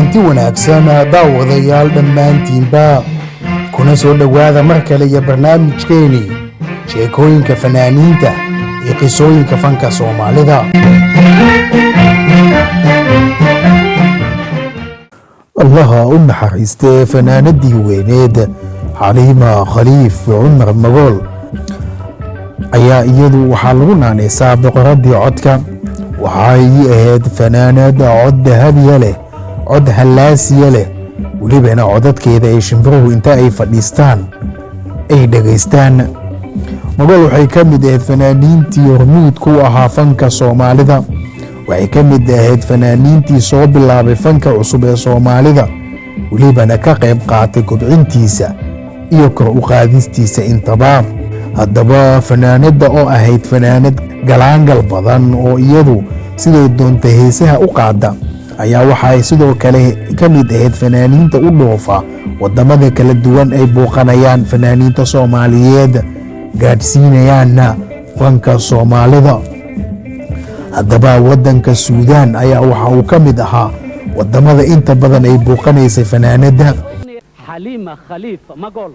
kulanti wanaagsan daawadayaal dhammaantiinba kuna soo dhowaada mar kale iyo barnaamijkeeni sheekooyinka fanaaniinta iyo qisooyinka fanka Soomaalida. allaha u naxariistay fanaanadii weyneed Xaliima Khaliif Cumar Magool ayaa iyadu waxaa lagu naanaysaa boqoradii codka. waxay ahayd fanaanad cod dahabiya leh, cod hallaasiya leh, welibana codadkeeda ay shimbiruhu inta ay fadhiistaan ay dhegaystaan. Magool waxay ka mid ahayd fanaaniintii hormuudka u ahaa fanka Soomaalida. waxay ka mid ahayd fanaaniintii soo bilaabay fanka cusub ee Soomaalida, welibana ka qayb qaatay kobcintiisa iyo kor u qaadistiisa intaba. haddaba fanaanada oo ahayd fanaanad galaangal badan oo iyadu siday doonta heesaha u qaada ayaa waxay sidoo kale ka mid ahayd fanaaniinta u dhoofa wadamada kala duwan ay booqanayaan fanaaniinta Soomaaliyeed gaadhsiinayaanna fanka Soomaalida. haddaba wadanka Suudaan ayaa waxa uu ka mid ahaa wadamada inta badan ay booqanaysay fanaanada حليمة خليف مقول.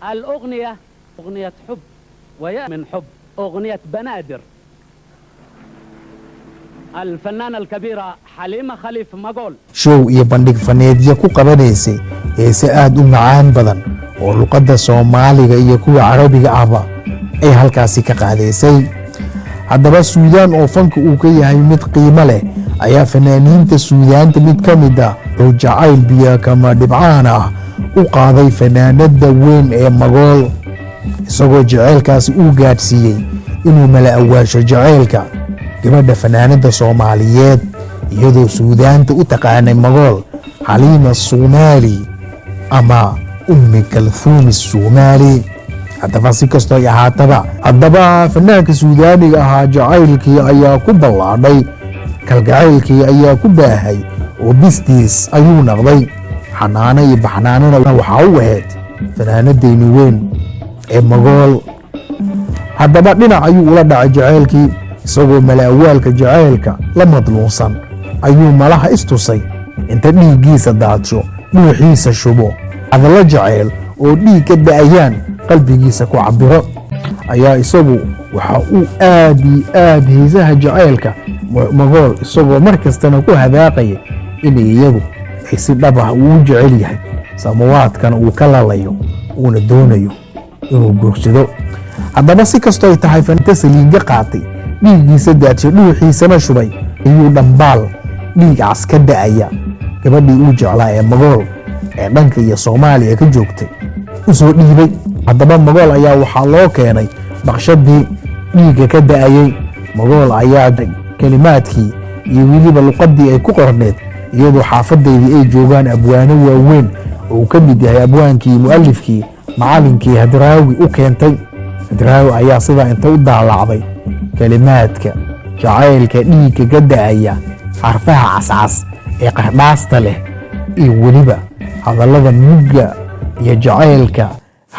الأغنية أغنية حب ويا من حب، أغنية بنادر. الفنانة الكبيرة حليمة خليف مقول. show iyo bandhig faneedyo ku qabanaysay heese aad u macaan badan oo luqadda Soomaaliga iyo kuwa Carabiga ahba ay halkaasi ka qaadaysay. haddaba Suudaan oo fanka uu ka yahay mid qiimo leh ayaa fanaaniinta Suudaanta mid ka mid ah oo jacayl biyo kama dhibcaan ah u qaaday fanaanada weyn ee Magool, isagoo jacaylkaasi uu gaadhsiiyey inuu mala awaasho jacaylka gabadha fanaanada Soomaaliyeed, iyadoo Suudaanta u taqaanay Magool Xaliima Soomaali ama Ummi Kalthuum Soomaali. haddaba si kastoo ay ahaataba, haddaba fanaanka Suudaaniga ahaa jacaylkii ayaa ku ballaadhay, kalgacaylkii ayaa ku baahay oo bistiis ayuu noqday. xanaano iyo baxnaanana waxaa u ahayd fanaanadeyni weyn ee Magool. haddaba dhinac ayuu ula dhacay jacaylkii, isagoo malaawaalka jacaylka la madluunsan ayuu malaha istusay inta dhiiggiisa daadsho dhuuxiisa shubo hadallo jacayl oo dhiig ka da'ayaan qalbigiisa ku cabiro. ayaa isagu waxa uu aad heesaha jacaylka Magool isagoo mar kastana ku hadaaqaya inay iyagu ay si dhab ah uu jecel yahay, samawaadkana uu ka lalayo uuna doonayo inuu guursado. haddaba si kastoo ay tahay fanaanada saliinga qaatay, dhiiggiisa daadshay dhuuxiisana shubay, ayuu dhambaal dhiigaas ka da'aya gabadhii uu jeclaa ee Magool ee dhanka iyo Soomaaliya ka joogtay u soo dhiibay. haddaba Magool ayaa waxaa loo keenay baqshadii dhiigga ka da'ayay. Magool ayaa kelimaadkii iyo weliba luqadii ay ku qorneed, iyadoo xaafadeydii ay joogaan abwaano waaweyn oo uu ka mid yahay abwaankii mu'alifkii macalinkii Hadraawi u keentay. Hadraawi ayaa sidaa inta u daalacday kelimaadka jacaylka dhiigga ka da'aya, xarfaha cascas ee qardhaasta leh iyo weliba hadallada mugga iyo jacaylka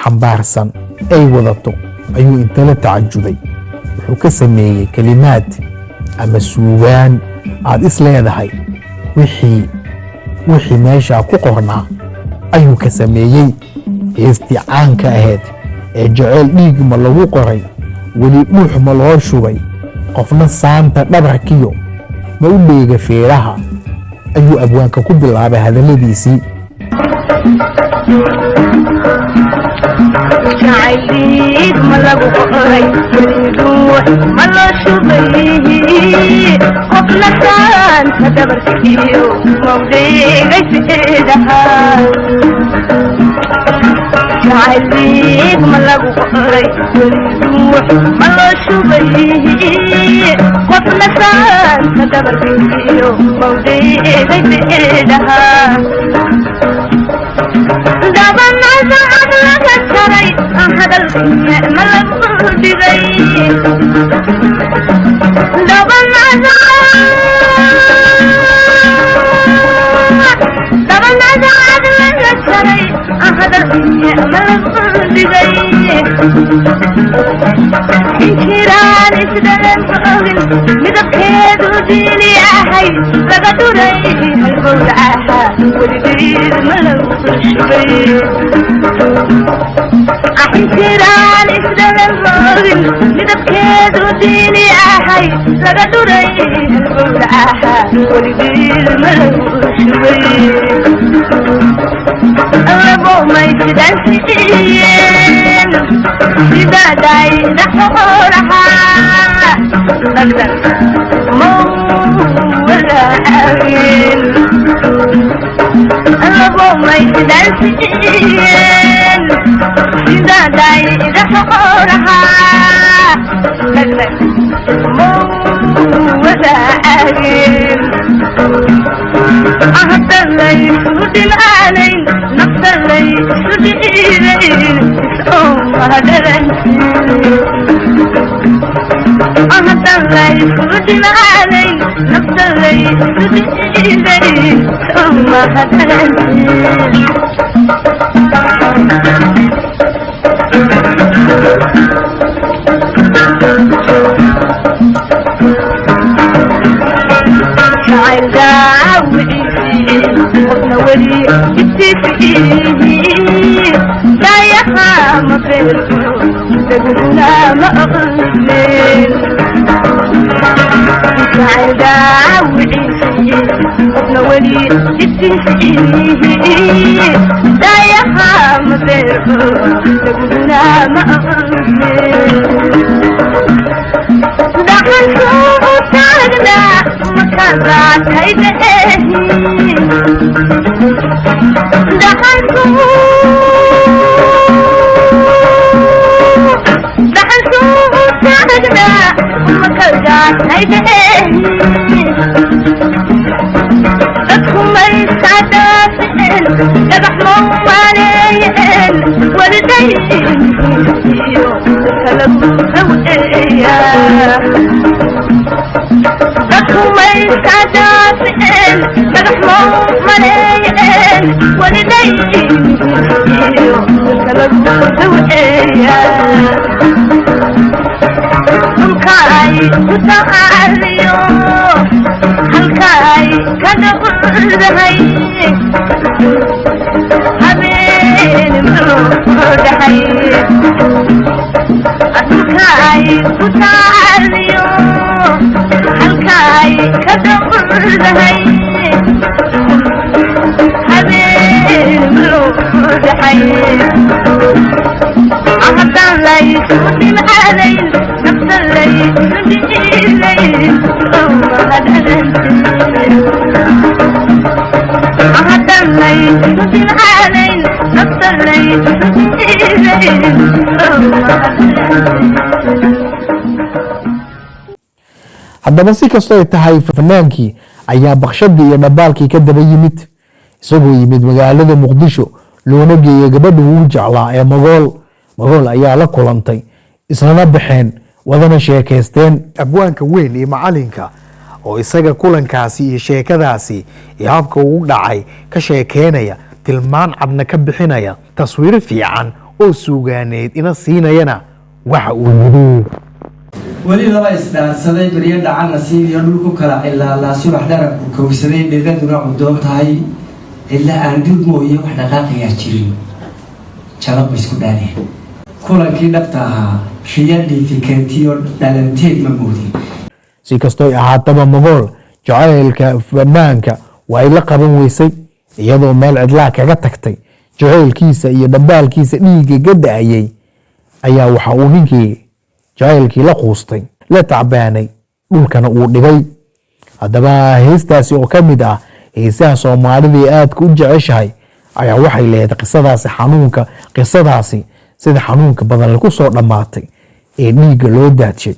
xambaarsan ay wadato, ayuu inta la tacajubay wuxuu ka sameeyey kelimaad ama suugaan aad is leedahay wixii meesha ku qornaa ayuu ka sameeyey. heestii caanka ahayd ee jacayl dhiig ma lagu qoray, weli dhuux ma loo shubay, qofna saanta dhabarkiyo ma u dheega feeraha, ayuu abwaanka ku bilaabay hadalladiisii. جعليك ملقو قري مليدوح ملو شبيه قبل كان تدبر سكيو موضيق سيدها جعليك ملقو قري مليدوح ملو شبيه قبل كان تدبر سكيو موضيق سيدها دابن عزعب لك الشري هذا الغناء ملك بغي دابن عزعب لك الشري هذا الغناء ملك بغي inkiraan isdhalan ogin midabkeedu diini ahay laga duray halbowlaha weligeed ma lagu shubay inkiraan isdhalan ogin midabkeedu diini ahay laga duray halbowlaha weligeed ma lagu shubay labo may sidaan siiyeen sidaday dhaxoolaha lagdan mawalaagin labo may sidaan siiyeen sidaday dhaxoolaha lagdan mawalaagin أهدلي سود العالين نقدلي سود إيرين أهدلي سود العالين نقدلي سود إيرين أهدلي شاعر داوي ونوري التفكير لا يخام فيكم تقولنا ما أغلين شاعر داوي ونوري التفكير لا يخام فيكم تقولنا ما أغلين دخل سوء تاغنا مكرات هيدئه دخل سوء تاغنا مكرات هيدئه أدخم السعداتين لبح مواليين ولدين كلمه وإياه أدخم السعداتين لبح مواليين ولدين كلمه وإياه هلكاي وتعاليو هلكاي كدغدهي حبيبي مرودهي هلكاي وتعاليو هلكاي كدغدهي حبيبي مرودهي أهدان لي سود العالين نقدلي سود إيرين أهدلي سود العالين نقدلي سود إيرين haddaba si kastoo ay tahay fanaankii ayaa bakshadii iyo dhabaalkii ka daba yimid isagoo yimid magaalada muqdisho loona geeyay gabadha uu jeclaa ee magool ayaa la kulantay islana baxeen wadana sheekaysteen abwaanka weyn iyo macalinka oo isaga kulankaasi iyo sheekadaasi iyo habka uu dhacay ka sheekeynaya tilmaan cadna ka bixinaya taswiiro fiican oo suugaaneed ina siinayana waxa uu yidhi weli laba isdaarsaday beriyo dhacan nasiib iyo dhulku kala cilaalaa subax dharabku kowsaday dhigaduna cudoob tahay ilaa aan dhib mooye wax dhaqaaqiyaa jirin jalab isku dhaadeen kulankii dhabta ahaa riyadii fikirtiyo dhalanteed ma moodin si kastoo ahaataba magool jacaylka fanaanka waa la qaban weysay iyadoo meel cidlaa kaga tagtay jacaylkiisa iyo dhabaalkiisa dhiigga gadaayay ayaa waxa uu ninkii jacaylkii la quustay la tacbaanay dhulkana uu dhigay haddaba heestaasi oo ka mid ah heesaha soomaalida ee aadka u jeceshahay ayaa waxay leedahay qisadaasi sida xanuunka badan lagu soo dhammaatay ee dhiigga loo daadshay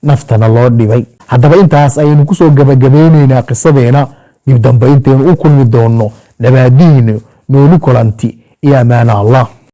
naftana loo dhibay haddaba intaas ayaynu kusoo gabagabeyneynaa qisadeena dib dambe intaynu u kulmi doonno nabaadihiina nooli kulanti iyo ammaana allah